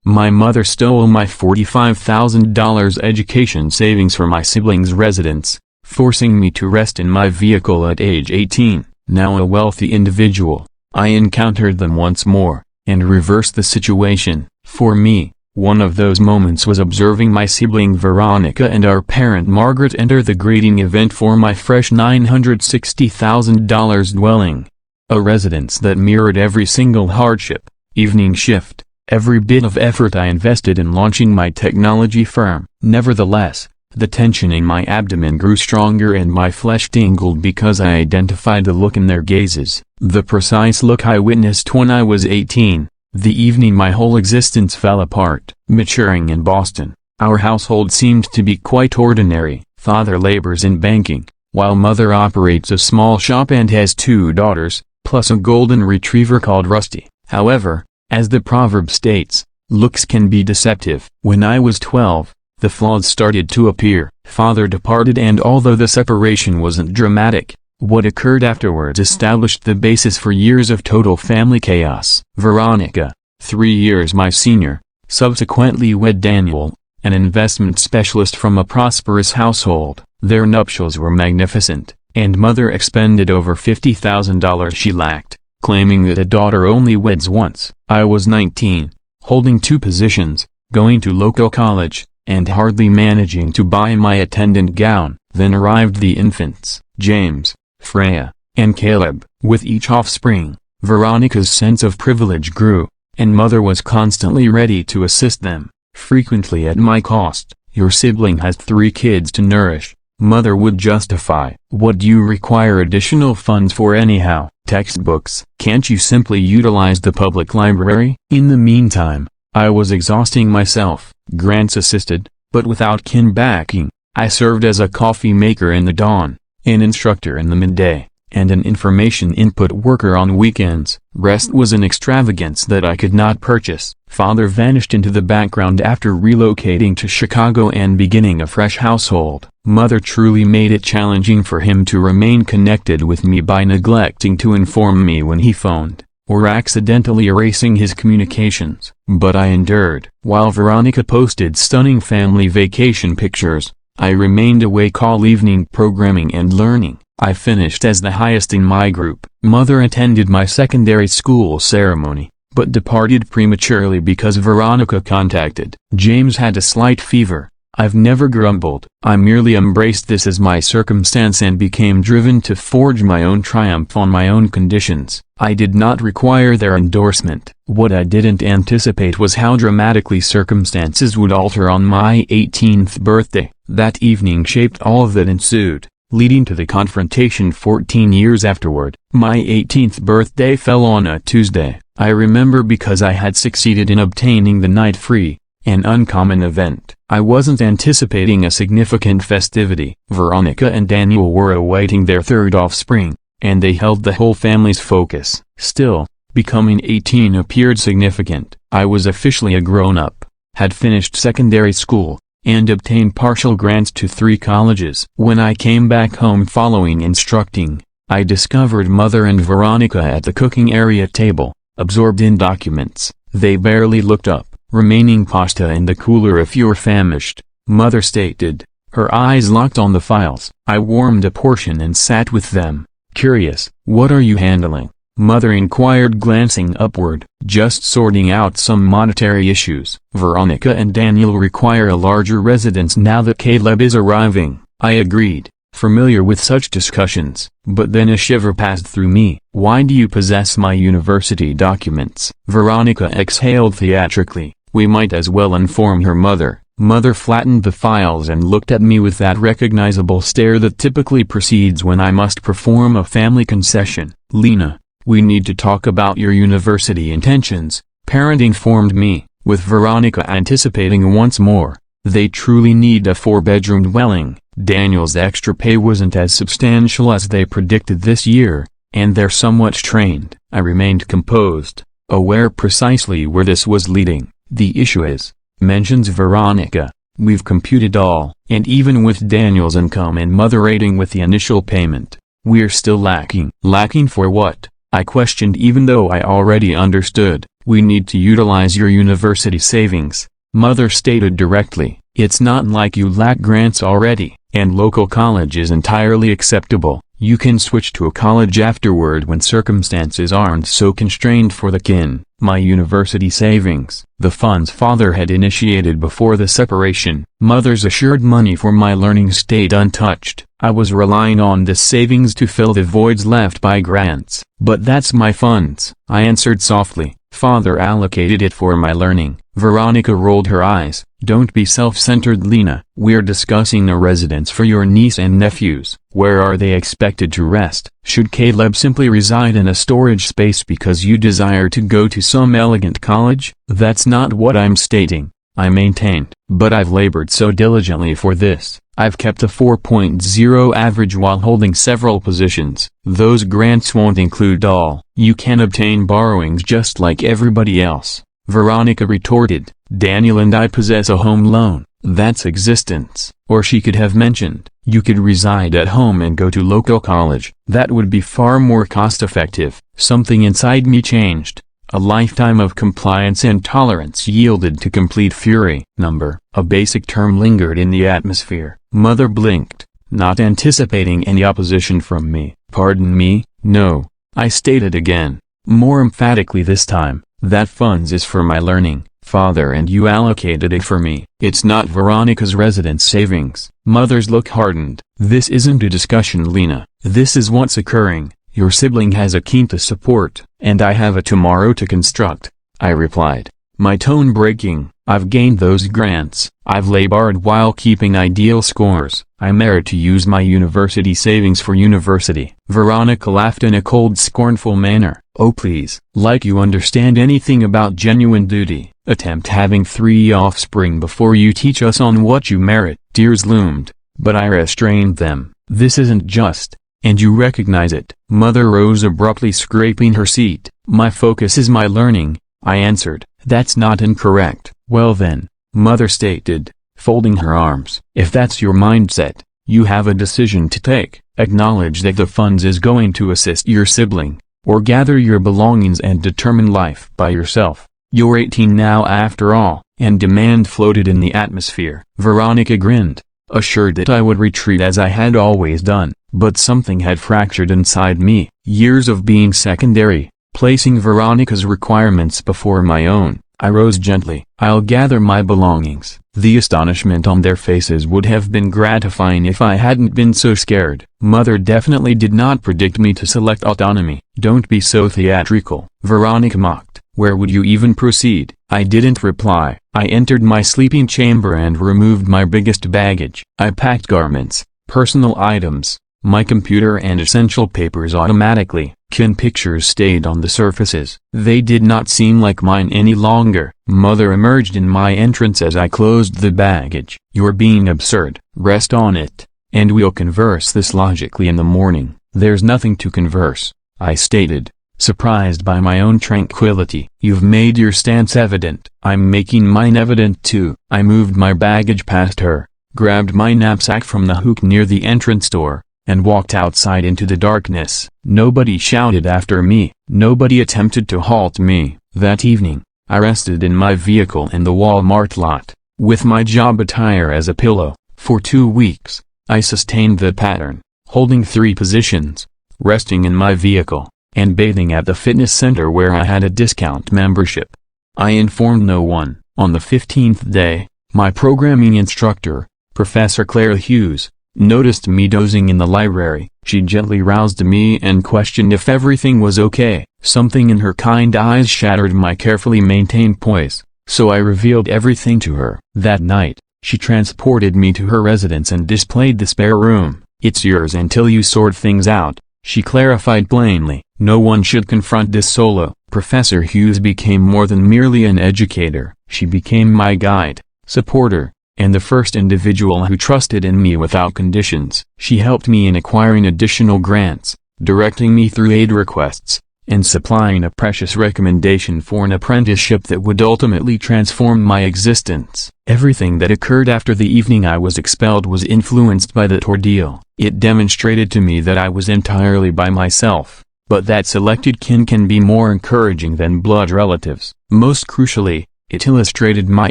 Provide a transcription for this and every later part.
My mother stole my $45,000 education savings from my siblings' residence, forcing me to rest in my vehicle at age 18. Now a wealthy individual, I encountered them once more, and reversed the situation. For me, one of those moments was observing my sibling Veronica and our parent Margaret enter the grading event for my fresh $960,000 dwelling. A residence that mirrored every single hardship, evening shift, every bit of effort I invested in launching my technology firm. Nevertheless, the tension in my abdomen grew stronger and my flesh tingled because I identified the look in their gazes, the precise look I witnessed when I was 18. The evening my whole existence fell apart. Maturing in Boston, our household seemed to be quite ordinary. Father labors in banking, while mother operates a small shop and has 2 daughters, plus a golden retriever called Rusty. However, as the proverb states, looks can be deceptive. When I was 12, the flaws started to appear. Father departed, and although the separation wasn't dramatic, what occurred afterwards established the basis for years of total family chaos. Veronica, 3 years my senior, subsequently wed Daniel, an investment specialist from a prosperous household. Their nuptials were magnificent, and mother expended over $50,000 she lacked, claiming that a daughter only weds once. I was 19, holding 2 positions, going to local college, and hardly managing to buy my attendant gown. Then arrived the infants, James, Freya, and Caleb. With each offspring, Veronica's sense of privilege grew, and mother was constantly ready to assist them, frequently at my cost. Your sibling has 3 kids to nourish, mother would justify. What do you require additional funds for anyhow? Textbooks. Can't you simply utilize the public library? In the meantime, I was exhausting myself. Grants assisted, but without kin backing. I served as a coffee maker in the dawn, an instructor in the midday, and an information input worker on weekends. Rest was an extravagance that I could not purchase. Father vanished into the background after relocating to Chicago and beginning a fresh household. Mother truly made it challenging for him to remain connected with me by neglecting to inform me when he phoned, or accidentally erasing his communications. But I endured. While Veronica posted stunning family vacation pictures, I remained awake all evening programming and learning. I finished as the highest in my group. Mother attended my secondary school ceremony, but departed prematurely because Veronica contacted. James had a slight fever. I've never grumbled. I merely embraced this as my circumstance and became driven to forge my own triumph on my own conditions. I did not require their endorsement. What I didn't anticipate was how dramatically circumstances would alter on my 18th birthday. That evening shaped all that ensued, leading to the confrontation 14 years afterward. My 18th birthday fell on a Tuesday. I remember because I had succeeded in obtaining the night free, an uncommon event. I wasn't anticipating a significant festivity. Veronica and Daniel were awaiting their 3rd offspring, and they held the whole family's focus. Still, becoming 18 appeared significant. I was officially a grown-up, had finished secondary school, and obtained partial grants to 3 colleges. When I came back home following instructing, I discovered Mother and Veronica at the cooking area table, absorbed in documents. They barely looked up, remaining pasta in the cooler if you're famished, Mother stated, her eyes locked on the files. I warmed a portion and sat with them, curious. What are you handling? Mother inquired, glancing upward. Just sorting out some monetary issues. Veronica and Daniel require a larger residence now that Caleb is arriving. I agreed, familiar with such discussions, but then a shiver passed through me. Why do you possess my university documents? Veronica exhaled theatrically. We might as well inform her mother. Mother flattened the files and looked at me with that recognizable stare that typically precedes when I must perform a family concession. Lena, we need to talk about your university intentions, parent informed me, with Veronica anticipating once more. They truly need a 4-bedroom dwelling. Daniel's extra pay wasn't as substantial as they predicted this year, and they're somewhat strained. I remained composed, aware precisely where this was leading. The issue is, mentions Veronica, we've computed all, and even with Daniel's income and Mother aiding with the initial payment, we're still lacking. Lacking for what? I questioned, even though I already understood. We need to utilize your university savings, Mother stated directly. It's not like you lack grants already, and local college is entirely acceptable. You can switch to a college afterward when circumstances aren't so constrained for the kin. My university savings, the funds father had initiated before the separation, Mother's assured money for my learning stayed untouched. I was relying on this savings to fill the voids left by grants. But that's my funds, I answered softly. Father allocated it for my learning. Veronica rolled her eyes. Don't be self-centered, Lena. We're discussing a residence for your niece and nephews. Where are they expected to rest? Should Caleb simply reside in a storage space because you desire to go to some elegant college? That's not what I'm stating, I maintained. But I've labored so diligently for this. I've kept a 4.0 average while holding several positions. Those grants won't include all. You can obtain borrowings just like everybody else. Veronica retorted. Daniel and I possess a home loan. That's existence. Or she could have mentioned, you could reside at home and go to local college. That would be far more cost-effective. Something inside me changed. A lifetime of compliance and tolerance yielded to complete fury. A basic term lingered in the atmosphere. Mother blinked, not anticipating any opposition from me. Pardon me? No, I stated again, more emphatically this time. That funds is for my learning. Father and you allocated it for me. It's not Veronica's residence savings. Mother's look hardened. This isn't a discussion, Lena. This is what's occurring. Your sibling has a kin to support, and I have a tomorrow to construct, I replied, my tone breaking. I've gained those grants. I've labored while keeping ideal scores. I merit to use my university savings for university. Veronica laughed in a cold, scornful manner. Oh please, like you understand anything about genuine duty. Attempt having 3 offspring before you teach us on what you merit. Tears loomed, but I restrained them. This isn't just. And you recognize it. Mother rose abruptly, scraping her seat. My focus is my learning, I answered. That's not incorrect. Well then, Mother stated, folding her arms. If that's your mindset, you have a decision to take. Acknowledge that the funds is going to assist your sibling, or gather your belongings and determine life by yourself. You're 18 now after all, and demand floated in the atmosphere. Veronica grinned, assured that I would retreat as I had always done. But something had fractured inside me. Years of being secondary, placing Veronica's requirements before my own. I rose gently. I'll gather my belongings. The astonishment on their faces would have been gratifying if I hadn't been so scared. Mother definitely did not predict me to select autonomy. Don't be so theatrical, Veronica mocked. Where would you even proceed? I didn't reply. I entered my sleeping chamber and removed my biggest baggage. I packed garments, personal items, my computer and essential papers automatically. Kin pictures stayed on the surfaces. They did not seem like mine any longer. Mother emerged in my entrance as I closed the baggage. You're being absurd. Rest on it, and we'll converse this logically in the morning. There's nothing to converse, I stated, surprised by my own tranquility. You've made your stance evident. I'm making mine evident too. I moved my baggage past her, grabbed my knapsack from the hook near the entrance door, and walked outside into the darkness. Nobody shouted after me. Nobody attempted to halt me. That evening, I rested in my vehicle in the Walmart lot, with my job attire as a pillow. For 2 weeks, I sustained the pattern, holding 3 positions, resting in my vehicle, and bathing at the fitness center where I had a discount membership. I informed no one. On the 15th day, my programming instructor, Professor Claire Hughes, noticed me dozing in the library. She gently roused me and questioned if everything was okay. Something in her kind eyes shattered my carefully maintained poise, so I revealed everything to her. That night, she transported me to her residence and displayed the spare room. It's yours until you sort things out, she clarified plainly. No one should confront this solo. Professor Hughes became more than merely an educator. She became my guide, supporter, and the first individual who trusted in me without conditions. She helped me in acquiring additional grants, directing me through aid requests, and supplying a precious recommendation for an apprenticeship that would ultimately transform my existence. Everything that occurred after the evening I was expelled was influenced by that ordeal. It demonstrated to me that I was entirely by myself, but that selected kin can be more encouraging than blood relatives. Most crucially, it illustrated my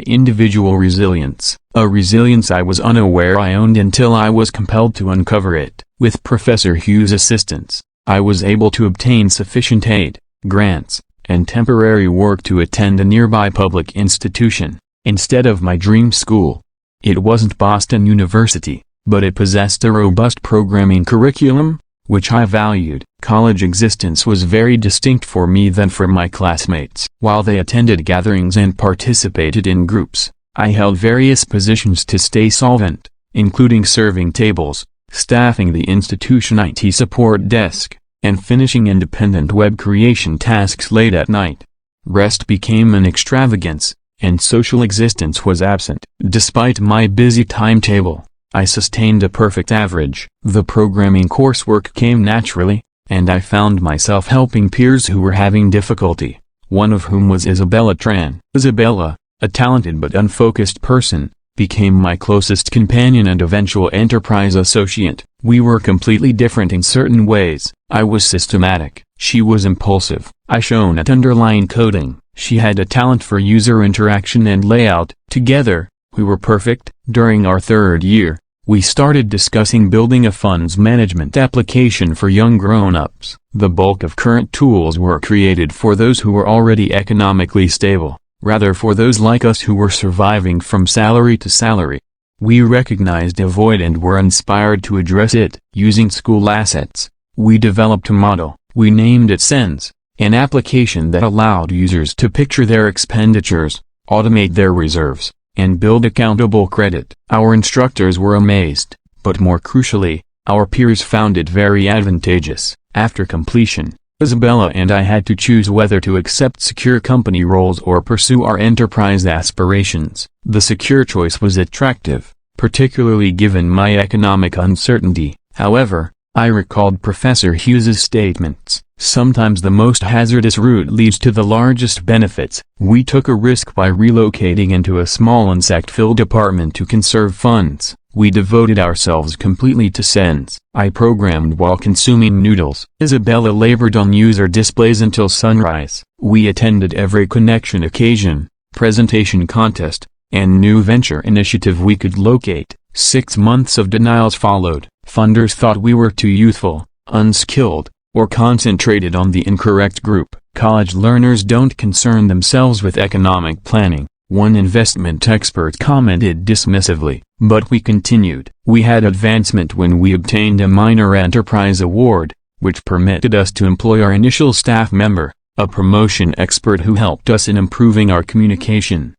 individual resilience, a resilience I was unaware I owned until I was compelled to uncover it. With Professor Hughes' assistance, I was able to obtain sufficient aid, grants, and temporary work to attend a nearby public institution, instead of my dream school. It wasn't Boston University, but it possessed a robust programming curriculum, which I valued. College existence was very distinct for me than for my classmates. While they attended gatherings and participated in groups, I held various positions to stay solvent, including serving tables, staffing the institution IT support desk, and finishing independent web creation tasks late at night. Rest became an extravagance, and social existence was absent. Despite my busy timetable, I sustained a perfect average. The programming coursework came naturally, and I found myself helping peers who were having difficulty, one of whom was Isabella Tran. Isabella, a talented but unfocused person, became my closest companion and eventual enterprise associate. We were completely different in certain ways. I was systematic. She was impulsive. I shone at underlying coding. She had a talent for user interaction and layout. Together, we were perfect. During our third year, we started discussing building a funds management application for young grown-ups. The bulk of current tools were created for those who were already economically stable, rather for those like us who were surviving from salary to salary. We recognized a void and were inspired to address it. Using school assets, we developed a model. We named it Sense, an application that allowed users to picture their expenditures, automate their reserves, and build accountable credit. Our instructors were amazed, but more crucially, our peers found it very advantageous. After completion, Isabella and I had to choose whether to accept secure company roles or pursue our enterprise aspirations. The secure choice was attractive, particularly given my economic uncertainty. However, I recalled Professor Hughes's statements. Sometimes the most hazardous route leads to the largest benefits. We took a risk by relocating into a small insect-filled apartment to conserve funds. We devoted ourselves completely to Sense. I programmed while consuming noodles. Isabella labored on user displays until sunrise. We attended every connection occasion, presentation contest, and new venture initiative we could locate. 6 months of denials followed. Funders thought we were too youthful, unskilled, or concentrated on the incorrect group. College learners don't concern themselves with economic planning, one investment expert commented dismissively. But we continued. We had advancement when we obtained a minor enterprise award, which permitted us to employ our initial staff member, a promotion expert who helped us in improving our communication.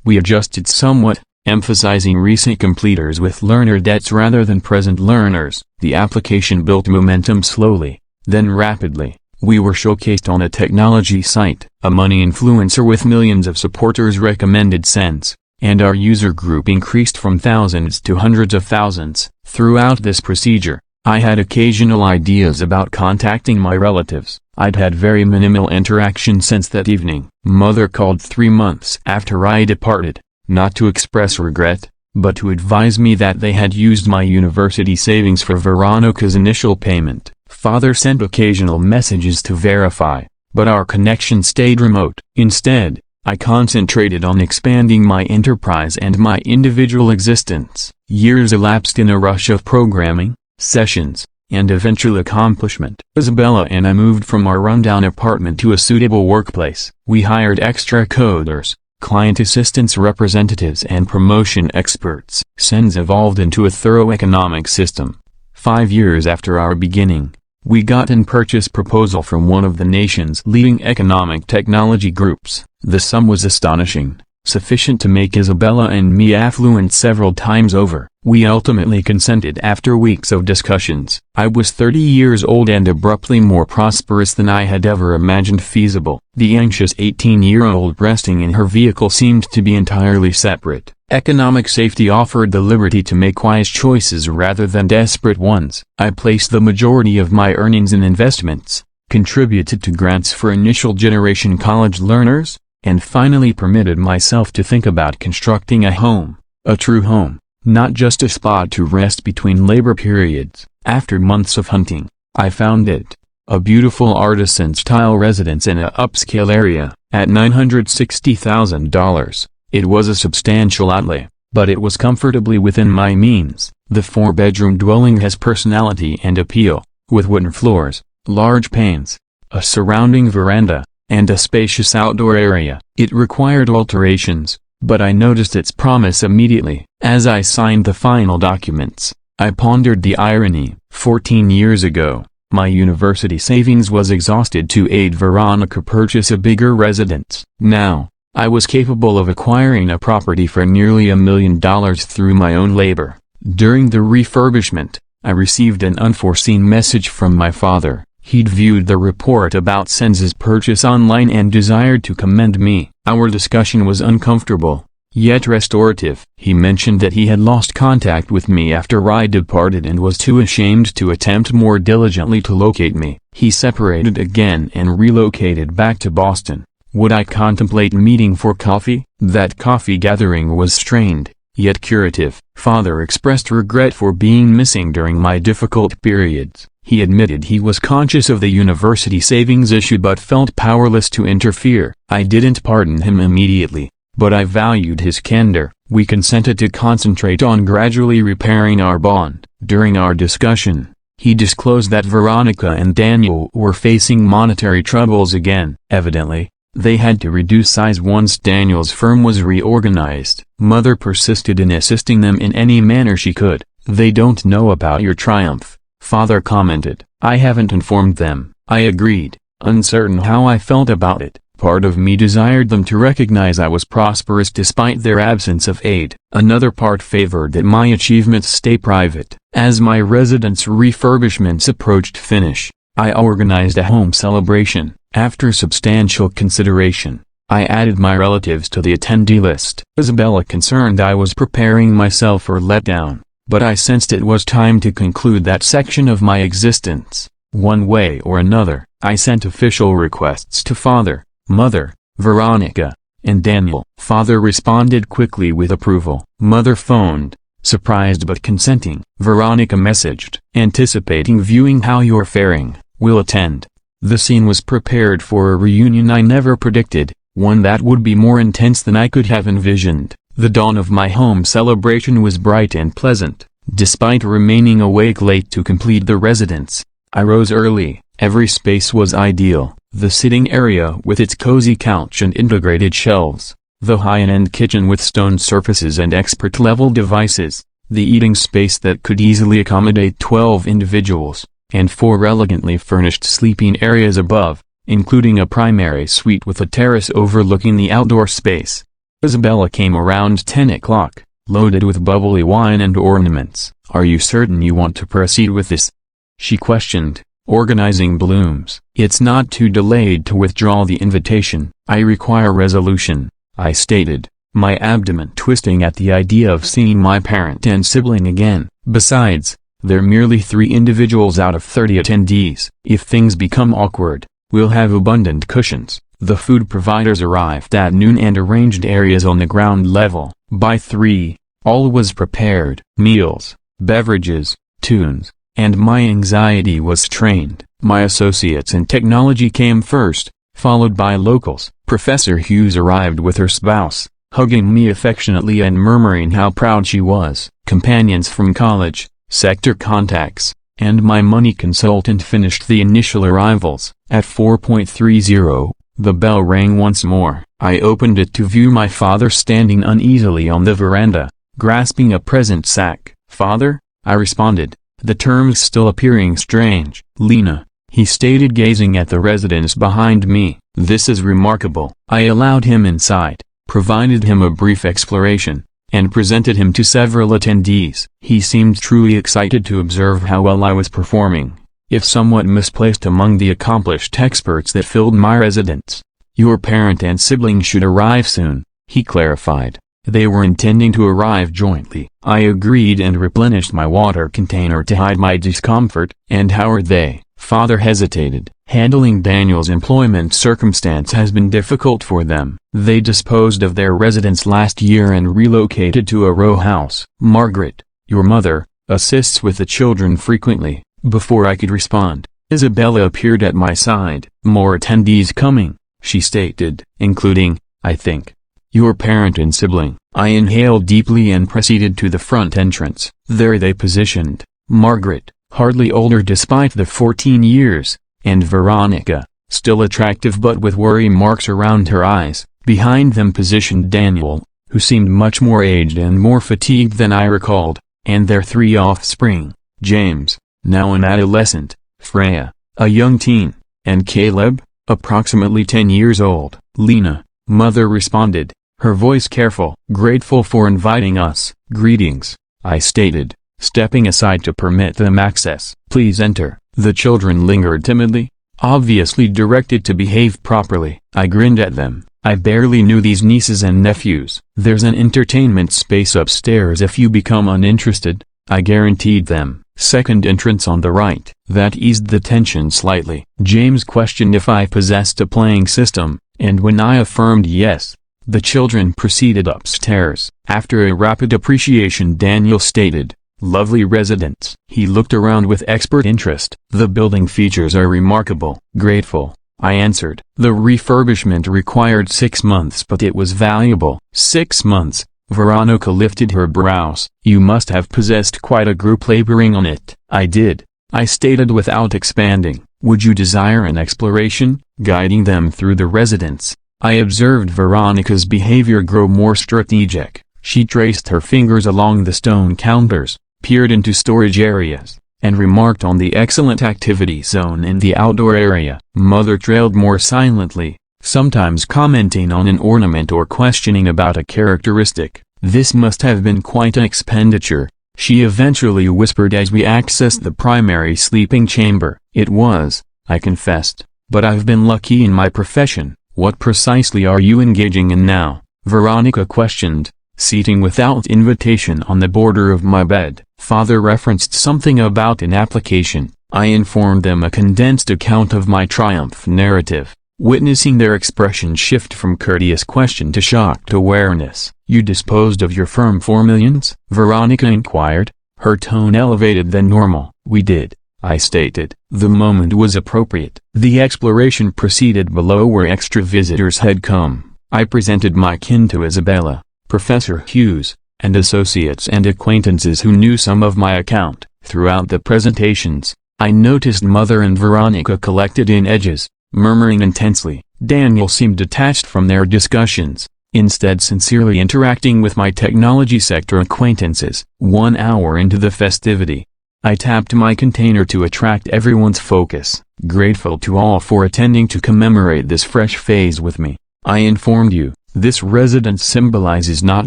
We adjusted somewhat, emphasizing recent completers with learner debts rather than present learners. The application built momentum slowly, then rapidly. We were showcased on a technology site. A money influencer with millions of supporters recommended Sense, and our user group increased from thousands to hundreds of thousands. Throughout this procedure, I had occasional ideas about contacting my relatives. I'd had very minimal interaction since that evening. Mother called 3 months after I departed, not to express regret, but to advise me that they had used my university savings for Veronica's initial payment. Father sent occasional messages to verify, but our connection stayed remote. Instead, I concentrated on expanding my enterprise and my individual existence. Years elapsed in a rush of programming, sessions, and eventual accomplishment. Isabella and I moved from our rundown apartment to a suitable workplace. We hired extra coders, client assistance representatives and promotion experts. Sense evolved into a thorough economic system. 5 years after our beginning, we got a purchase proposal from one of the nation's leading economic technology groups. The sum was astonishing, sufficient to make Isabella and me affluent several times over. We ultimately consented after weeks of discussions. I was 30 years old and abruptly more prosperous than I had ever imagined feasible. The anxious 18-year-old resting in her vehicle seemed to be entirely separate. Economic safety offered the liberty to make wise choices rather than desperate ones. I placed the majority of my earnings in investments, contributed to grants for initial generation college learners, and finally permitted myself to think about constructing a home, a true home, not just a spot to rest between labor periods. After months of hunting, I found it. a beautiful artisan-style residence in a upscale area, at $960,000. It was a substantial outlay, but it was comfortably within my means. The 4-bedroom dwelling has personality and appeal, with wooden floors, large panes, a surrounding veranda, and a spacious outdoor area. It required alterations, but I noticed its promise immediately. As I signed the final documents, I pondered the irony. 14 years ago, my university savings was exhausted to aid Veronica purchase a bigger residence. Now, I was capable of acquiring a property for nearly $1 million through my own labor. During the refurbishment, I received an unforeseen message from my father. He'd viewed the report about Senz's purchase online and desired to commend me. Our discussion was uncomfortable, yet restorative. He mentioned that he had lost contact with me after I departed and was too ashamed to attempt more diligently to locate me. He separated again and relocated back to Boston. Would I contemplate meeting for coffee? That coffee gathering was strained, yet curative. Father expressed regret for being missing during my difficult periods. He admitted he was conscious of the university savings issue but felt powerless to interfere. I didn't pardon him immediately, but I valued his candor. We consented to concentrate on gradually repairing our bond. During our discussion, he disclosed that Veronica and Daniel were facing monetary troubles again. Evidently, they had to reduce size once Daniel's firm was reorganized. Mother persisted in assisting them in any manner she could. "They don't know about your triumph," Father commented. I haven't informed them. I agreed, uncertain how I felt about it. Part of me desired them to recognize I was prosperous despite their absence of aid. Another part favored that my achievements stay private. As my residence refurbishments approached finish, I organized a home celebration. After substantial consideration, I added my relatives to the attendee list. Isabella concerned I was preparing myself for letdown, but I sensed it was time to conclude that section of my existence. One way or another, I sent official requests to Father, Mother, Veronica, and Daniel. Father responded quickly with approval. Mother phoned, surprised but consenting. Veronica messaged, anticipating viewing how you're faring, will attend. The scene was prepared for a reunion I never predicted, one that would be more intense than I could have envisioned. The dawn of my home celebration was bright and pleasant. Despite remaining awake late to complete the residence, I rose early. Every space was ideal. The sitting area with its cozy couch and integrated shelves, the high-end kitchen with stone surfaces and expert-level devices, the eating space that could easily accommodate 12 individuals, and 4 elegantly furnished sleeping areas above, including a primary suite with a terrace overlooking the outdoor space. Isabella came around 10 o'clock, loaded with bubbly wine and ornaments. "Are you certain you want to proceed with this?" she questioned, organizing blooms. "It's not too delayed to withdraw the invitation." "I require resolution," I stated, my abdomen twisting at the idea of seeing my parent and sibling again. "Besides, they're merely 3 individuals out of 30 attendees. If things become awkward, we'll have abundant cushions." The food providers arrived at noon and arranged areas on the ground level. By 3, all was prepared. Meals, beverages, tunes, and my anxiety was strained. My associates in technology came first, followed by locals. Professor Hughes arrived with her spouse, hugging me affectionately and murmuring how proud she was. Companions from college, sector contacts, and my money consultant finished the initial arrivals. At 4:30, the bell rang once more. I opened it to view my father standing uneasily on the veranda, grasping a present sack. "Father?" I responded, the terms still appearing strange. "Lena," he stated, gazing at the residence behind me. "This is remarkable." I allowed him inside, provided him a brief exploration, and presented him to several attendees. He seemed truly excited to observe how well I was performing, if somewhat misplaced among the accomplished experts that filled my residence. "Your parent and sibling should arrive soon," he clarified. They were intending to arrive jointly. I agreed and replenished my water container to hide my discomfort. "And how are they?" Father hesitated. "Handling Daniel's employment circumstance has been difficult for them. They disposed of their residence last year and relocated to a row house. Margaret, your mother, assists with the children frequently." Before I could respond, Isabella appeared at my side. "More attendees coming," she stated, "including, I think, your parent and sibling." I inhaled deeply and proceeded to the front entrance. There they positioned Margaret, hardly older despite the 14 years, and Veronica, still attractive but with worry marks around her eyes. Behind them positioned Daniel, who seemed much more aged and more fatigued than I recalled, and their 3 offspring, James, now an adolescent, Freya, a young teen, and Caleb, approximately 10 years old. "Lena," Mother responded, her voice careful. "Grateful for inviting us." "Greetings," I stated, stepping aside to permit them access. "Please enter." The children lingered timidly, obviously directed to behave properly. I grinned at them. I barely knew these nieces and nephews. "There's an entertainment space upstairs if you become uninterested," I guaranteed them. "Second entrance on the right." That eased the tension slightly. James questioned if I possessed a playing system, and when I affirmed yes, the children proceeded upstairs. After a rapid appreciation, Daniel stated, "Lovely residence." He looked around with expert interest. "The building features are remarkable." "Grateful," I answered. "The refurbishment required 6 months but it was valuable." 6 months? Veronica lifted her brows. "You must have possessed quite a group laboring on it." "I did," I stated without expanding. "Would you desire an exploration?" Guiding them through the residence, I observed Veronica's behavior grow more strategic. She traced her fingers along the stone counters, peered into storage areas, and remarked on the excellent activity zone in the outdoor area. Mother trailed more silently, sometimes commenting on an ornament or questioning about a characteristic. "This must have been quite an expenditure," she eventually whispered as we accessed the primary sleeping chamber. "It was," I confessed, "but I've been lucky in my profession." "What precisely are you engaging in now?" Veronica questioned, seating without invitation on the border of my bed. Father referenced something about an application. I informed them a condensed account of my triumph narrative, witnessing their expression shift from courteous question to shocked awareness. "You disposed of your firm for millions?" Veronica inquired, her tone elevated than normal. "We did," I stated. The moment was appropriate. The exploration proceeded below where extra visitors had come. I presented my kin to Isabella, Professor Hughes, and associates and acquaintances who knew some of my account. Throughout the presentations, I noticed Mother and Veronica collected in edges, murmuring intensely. Daniel seemed detached from their discussions, instead sincerely interacting with my technology sector acquaintances. 1 hour into the festivity, I tapped my container to attract everyone's focus. "Grateful to all for attending to commemorate this fresh phase with me. I informed you, this residence symbolizes not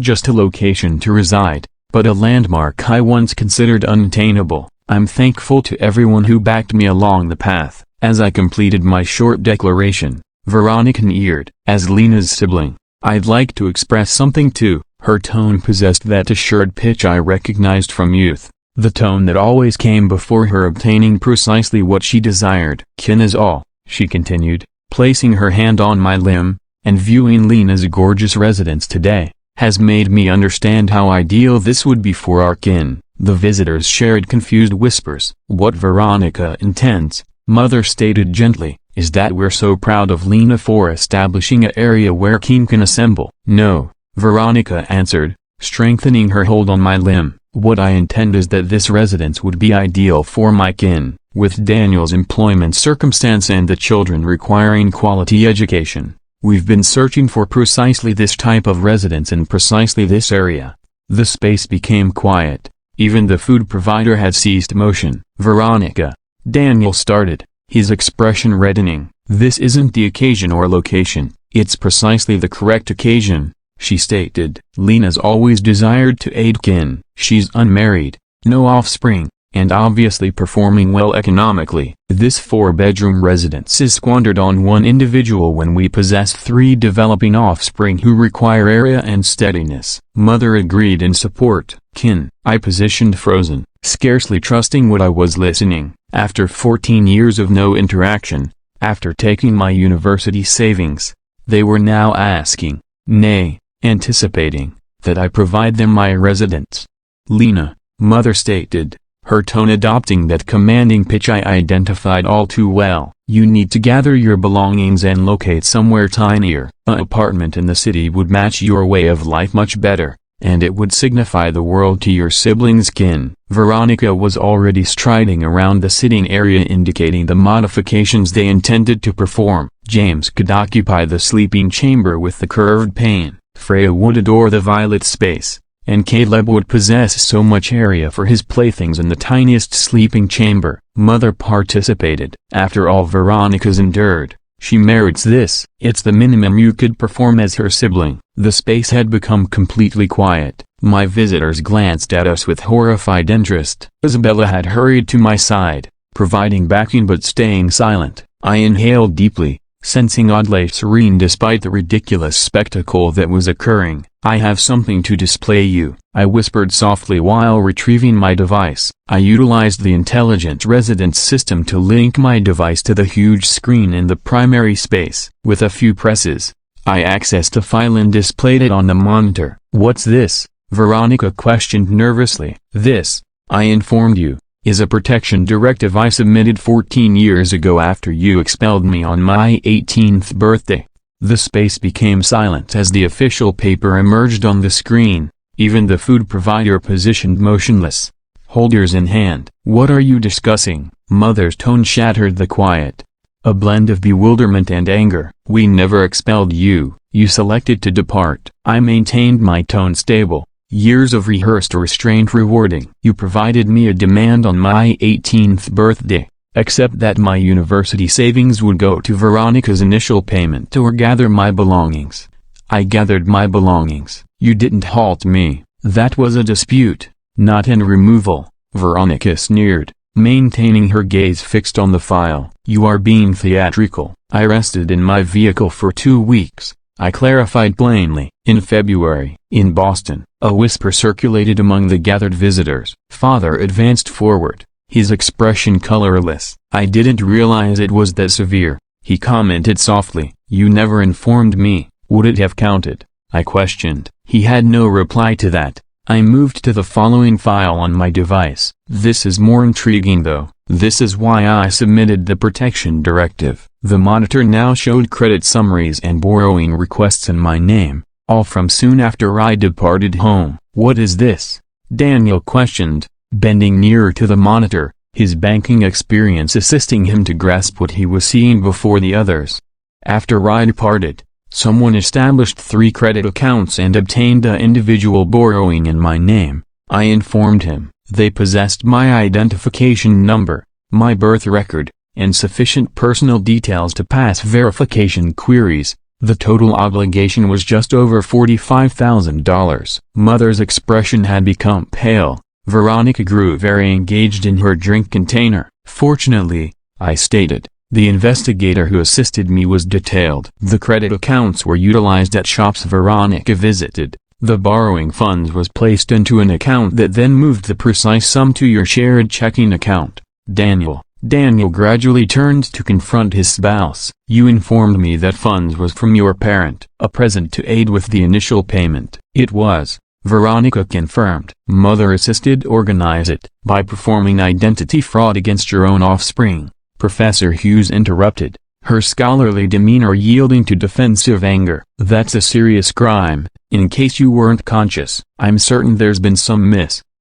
just a location to reside, but a landmark I once considered unattainable. I'm thankful to everyone who backed me along the path." As I completed my short declaration, Veronica eared. "As Lena's sibling, I'd like to express something too." Her tone possessed that assured pitch I recognized from youth, the tone that always came before her obtaining precisely what she desired. "Kin is all," she continued, placing her hand on my limb, "and viewing Lena's gorgeous residence today, has made me understand how ideal this would be for our kin." The visitors shared confused whispers. "What Veronica intends," Mother stated gently, "is that we're so proud of Lena for establishing an area where kin can assemble." "No," Veronica answered, strengthening her hold on my limb. "What I intend is that this residence would be ideal for my kin, with Daniel's employment circumstance and the children requiring quality education. We've been searching for precisely this type of residence in precisely this area." The space became quiet. Even the food provider had ceased motion. "Veronica," Daniel started, his expression reddening. "This isn't the occasion or location, it's precisely the correct occasion," she stated. "Lena's always desired to aid kin. She's unmarried, no offspring, and obviously performing well economically. This 4-bedroom residence is squandered on one individual when we possess 3 developing offspring who require area and steadiness." Mother agreed in support. "Kin," I positioned frozen, scarcely trusting what I was listening. After 14 years of no interaction, after taking my university savings, they were now asking, nay, anticipating, that I provide them my residence. "Lena," Mother stated, her tone adopting that commanding pitch I identified all too well. "You need to gather your belongings and locate somewhere tinier. An apartment in the city would match your way of life much better, and it would signify the world to your siblings' kin." Veronica was already striding around the sitting area indicating the modifications they intended to perform. James could occupy the sleeping chamber with the curved pane, Freya would adore the violet space, and Caleb would possess so much area for his playthings in the tiniest sleeping chamber. Mother participated. After all Veronica's endured, she merits this. It's the minimum you could perform as her sibling. The space had become completely quiet. My visitors glanced at us with horrified interest. Isabella had hurried to my side, providing backing but staying silent. I inhaled deeply, sensing oddly serene despite the ridiculous spectacle that was occurring. "I have something to display you," I whispered softly while retrieving my device. I utilized the intelligent residence system to link my device to the huge screen in the primary space. With a few presses, I accessed a file and displayed it on the monitor. "What's this?" Veronica questioned nervously. "This," I informed you, "is a protection directive I submitted 14 years ago after you expelled me on my 18th birthday. The space became silent as the official paper emerged on the screen. Even the food provider positioned motionless, holders in hand. "What are you discussing?" Mother's tone shattered the quiet. A blend of bewilderment and anger. "We never expelled you. You selected to depart." I maintained my tone stable. "Years of rehearsed restraint rewarding. You provided me a demand on my 18th birthday, except that my university savings would go to Veronica's initial payment or gather my belongings. I gathered my belongings. You didn't halt me. That was a dispute, not an removal." Veronica sneered, maintaining her gaze fixed on the file. "You are being theatrical." "I rested in my vehicle for 2 weeks," I clarified plainly. "In February, in Boston." A whisper circulated among the gathered visitors. Father advanced forward, his expression colorless. "I didn't realize it was that severe," he commented softly. "You never informed me. Would it have counted?" I questioned. He had no reply to that. I moved to the following file on my device. This is more intriguing though. This is why I submitted the protection directive. The monitor now showed credit summaries and borrowing requests in my name, all from soon after I departed home. "What is this?" Daniel questioned, bending nearer to the monitor, his banking experience assisting him to grasp what he was seeing before the others. "After I departed, someone established 3 credit accounts and obtained a individual borrowing in my name," I informed him. "They possessed my identification number, my birth record, and sufficient personal details to pass verification queries. The total obligation was just over $45,000. Mother's expression had become pale. Veronica grew very engaged in her drink container. "Fortunately," I stated, "the investigator who assisted me was detailed." The credit accounts were utilized at shops Veronica visited. The borrowing funds was placed into an account that then moved the precise sum to your shared checking account. Daniel gradually turned to confront his spouse. "You informed me that funds was from your parent, a present to aid with the initial payment." "It was," Veronica confirmed. "Mother assisted organize it by performing identity fraud against your own offspring," Professor Hughes interrupted, her scholarly demeanor yielding to defensive anger. "That's a serious crime, in case you weren't conscious." "I'm certain there's been some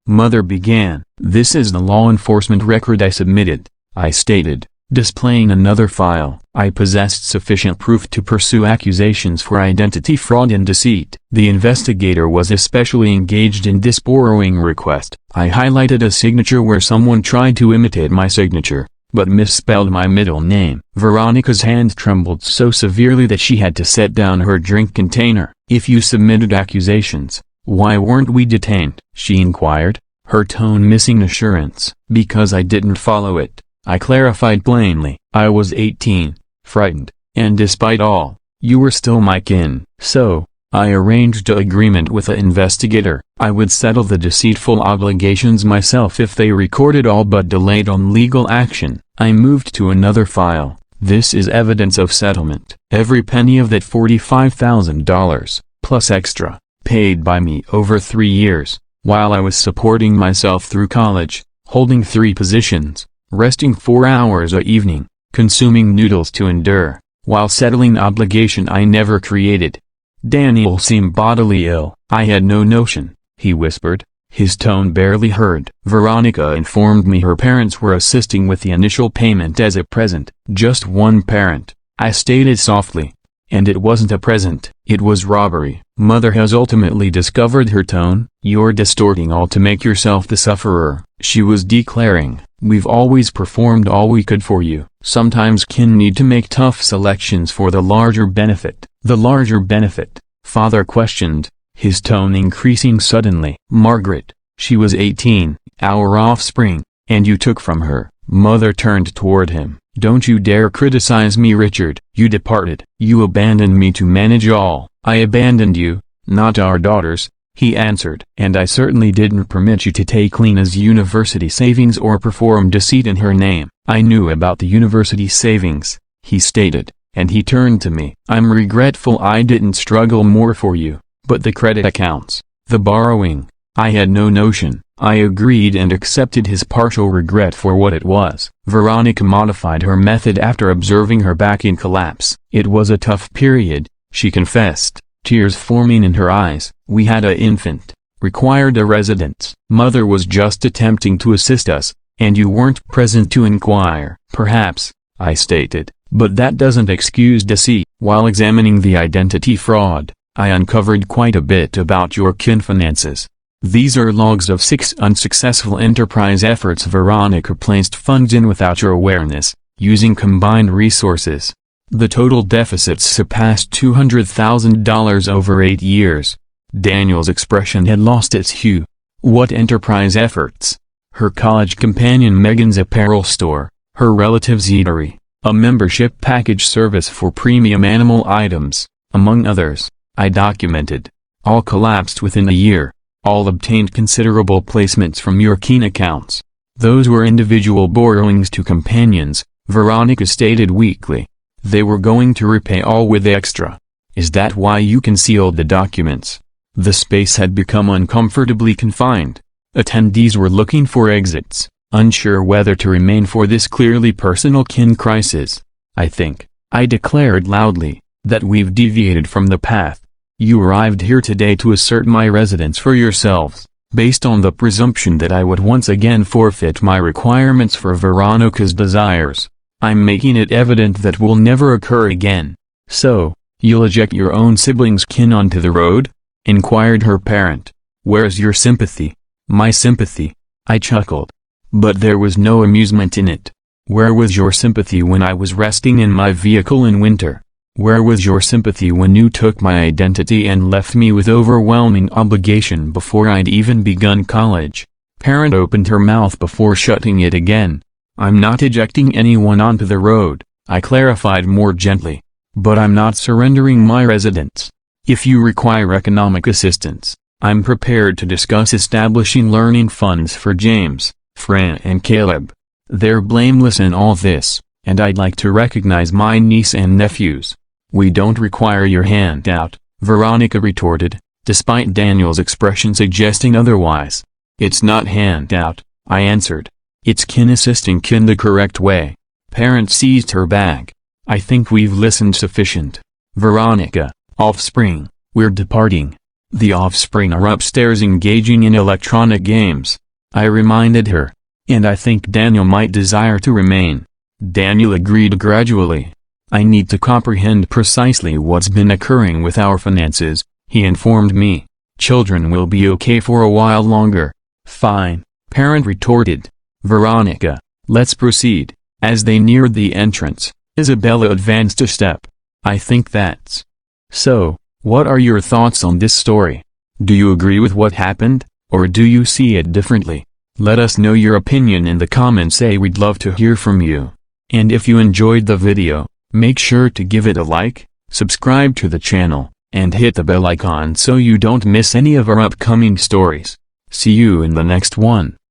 Mother began. "This is the law enforcement record I submitted," I stated, displaying another file. I possessed sufficient proof to pursue accusations for identity fraud and deceit. The investigator was especially engaged in this borrowing request. I highlighted a signature where someone tried to imitate my signature, but misspelled my middle name. Veronica's hand trembled so severely that she had to set down her drink container. "If you submitted accusations, why weren't we detained?" she inquired, her tone missing assurance. "Because I didn't follow it," I clarified plainly. "I was 18, frightened, and despite all, you were still my kin. So, I arranged an agreement with the investigator. I would settle the deceitful obligations myself if they recorded all but delayed on legal action." I moved to another file. "This is evidence of settlement. Every penny of that $45,000, plus extra, paid by me over 3 years, while I was supporting myself through college, holding 3 positions, resting 4 hours a evening, consuming noodles to endure, while settling obligation I never created. Daniel seemed bodily ill. I had no notion, he whispered, his tone barely heard. Veronica informed me her parents were assisting with the initial payment as a present. Just one parent, I stated softly. And it wasn't a present. It was robbery. Mother has ultimately discovered her tone. You're distorting all to make yourself the sufferer, she was declaring. We've always performed all we could for you. Sometimes kin need to make tough selections for the larger benefit. The larger benefit? Father questioned, his tone increasing suddenly. Margaret, she was 18, our offspring, and you took from her. Mother turned toward him. Don't you dare criticize me, Richard. You departed. You abandoned me to manage all. I abandoned you, not our daughters, he answered. And I certainly didn't permit you to take Lena's university savings or perform deceit in her name. I knew about the university savings, he stated, and he turned to me. I'm regretful I didn't struggle more for you, but the credit accounts, the borrowing, I had no notion. I agreed and accepted his partial regret for what it was. Veronica modified her method after observing her back in collapse. It was a tough period, she confessed, tears forming in her eyes. We had a infant, required a residence. Mother was just attempting to assist us, and you weren't present to inquire. Perhaps, I stated, but that doesn't excuse deceit. While examining the identity fraud, I uncovered quite a bit about your kin finances. These are logs of 6 unsuccessful enterprise efforts. Veronica placed funds in without your awareness, using combined resources. The total deficits surpassed $200,000 over 8 years. Daniel's expression had lost its hue. What enterprise efforts? Her college companion Megan's apparel store, her relative's eatery, a membership package service for premium animal items, among others, I documented. All collapsed within a year. All obtained considerable placements from your kin accounts. Those were individual borrowings to companions, Veronica stated weakly. They were going to repay all with extra. Is that why you concealed the documents? The space had become uncomfortably confined. Attendees were looking for exits, unsure whether to remain for this clearly personal kin crisis. I think, I declared loudly, that we've deviated from the path. You arrived here today to assert my residence for yourselves, based on the presumption that I would once again forfeit my requirements for Veronica's desires. I'm making it evident that will never occur again. So, you'll eject your own siblings' kin onto the road? Inquired her parent. Where's your sympathy? My sympathy? I chuckled. But there was no amusement in it. Where was your sympathy when I was resting in my vehicle in winter? Where was your sympathy when you took my identity and left me with overwhelming obligation before I'd even begun college? Parent opened her mouth before shutting it again. I'm not ejecting anyone onto the road, I clarified more gently. But I'm not surrendering my residence. If you require economic assistance, I'm prepared to discuss establishing learning funds for James, Fran and Caleb. They're blameless in all this, and I'd like to recognize my niece and nephews. We don't require your handout, Veronica retorted, despite Daniel's expression suggesting otherwise. It's not handout, I answered. It's kin assisting kin the correct way. Parent seized her bag. I think we've listened sufficient. Veronica, offspring, we're departing. The offspring are upstairs engaging in electronic games, I reminded her. And I think Daniel might desire to remain. Daniel agreed gradually. I need to comprehend precisely what's been occurring with our finances, he informed me. Children will be okay for a while longer. Fine, parent retorted. Veronica, let's proceed. As they neared the entrance, Isabella advanced a step. I think that's so. What are your thoughts on this story? Do you agree with what happened, or do you see it differently? Let us know your opinion in the comments. We'd love to hear from you. And if you enjoyed the video, make sure to give it a like, subscribe to the channel, and hit the bell icon so you don't miss any of our upcoming stories. See you in the next one.